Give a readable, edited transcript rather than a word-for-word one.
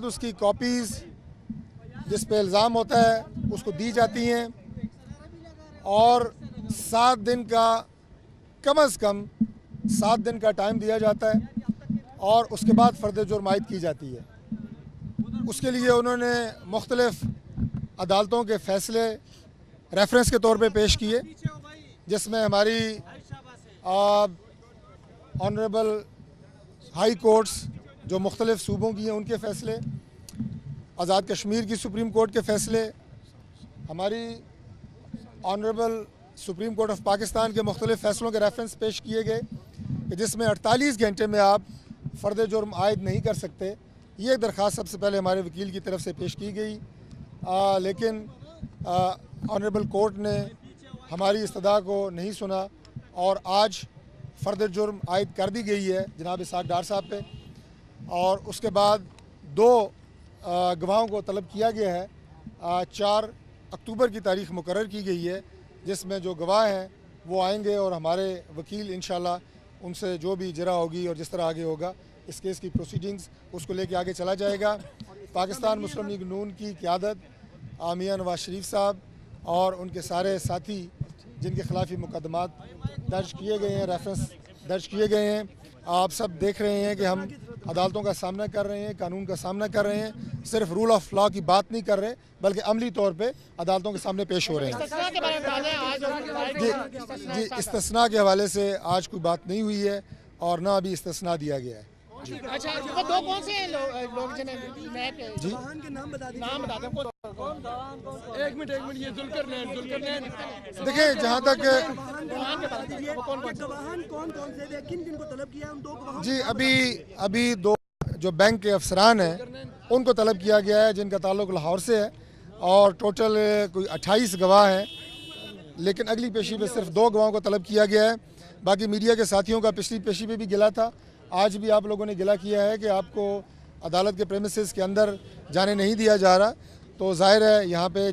बाद उसकी कॉपीज़ जिस पे इल्ज़ाम होता है उसको दी जाती हैं और 7 दिन का कम अज़ कम 7 दिन का टाइम दिया जाता है और उसके बाद फ़र्द जुर्म आयद की जाती है। उसके लिए उन्होंने मुख्तलिफ़ अदालतों के फ़ैसले रेफरेंस के तौर पे पेश किए, जिसमें हमारी ऑनरेबल हाई कोर्ट्स जो मुख्तलिफ़ सूबों की हैं उनके फ़ैसले, आज़ाद कश्मीर की सुप्रीम कोर्ट के फ़ैसले, हमारी honourable supreme court of Pakistan के मुख्तलिफ़ फ़ैसलों के रेफरेंस पेश किए गए कि जिसमें 48 घंटे में आप फ़र्द जुर्म आयद नहीं कर सकते। ये दरख्वास्त सबसे पहले हमारे वकील की तरफ से पेश की गई, लेकिन ऑनरेबल कोर्ट ने हमारी इस्तदा को नहीं सुना और आज फ़र्द जुर्म आयद कर दी गई है जनाब इसाक डार साहब पे। और उसके बाद 2 गवाहों को तलब किया गया है। 4 अक्टूबर की तारीख़ मुकर्रर की गई है, जिसमें जो गवाह हैं वो आएंगे और हमारे वकील इंशाल्लाह उनसे जो भी जरा होगी और जिस तरह आगे होगा इस केस की प्रोसीडिंग्स उसको लेके आगे चला जाएगा। पाकिस्तान मुस्लिम लीग नून की क़यादत मियां नवाज शरीफ साहब और उनके सारे साथी जिनके खिलाफ़ मुकदमात दर्ज किए गए हैं, रेफरेंस दर्ज किए गए हैं, आप सब देख रहे हैं कि हम अदालतों का सामना कर रहे हैं, कानून का सामना कर रहे हैं, सिर्फ रूल ऑफ लॉ की बात नहीं कर रहे बल्कि अमली तौर पे अदालतों के सामने पेश हो रहे हैं। जी, इस्तिस्ना के हवाले से आज कोई बात नहीं हुई है और ना अभी इस्तिस्ना दिया गया है। अच्छा, वो 2 कौन से लोग जी, नाम बता दो। एक मिनट ये जुल्करनैन देखिए जहाँ तक जी अभी 2 जो बैंक के अफसरान हैं उनको तलब किया गया है जिनका ताल्लुक लाहौर से है और टोटल कोई 28 गवाह हैं, लेकिन अगली पेशी में सिर्फ 2 गवाहों को तलब किया गया है। बाकी मीडिया के साथियों का पिछली पेशी में भी गिला था, आज भी आप लोगों ने गिला किया है कि आपको अदालत के प्रेमिसेस के अंदर जाने नहीं दिया जा रहा, तो ज़ाहिर है यहाँ पे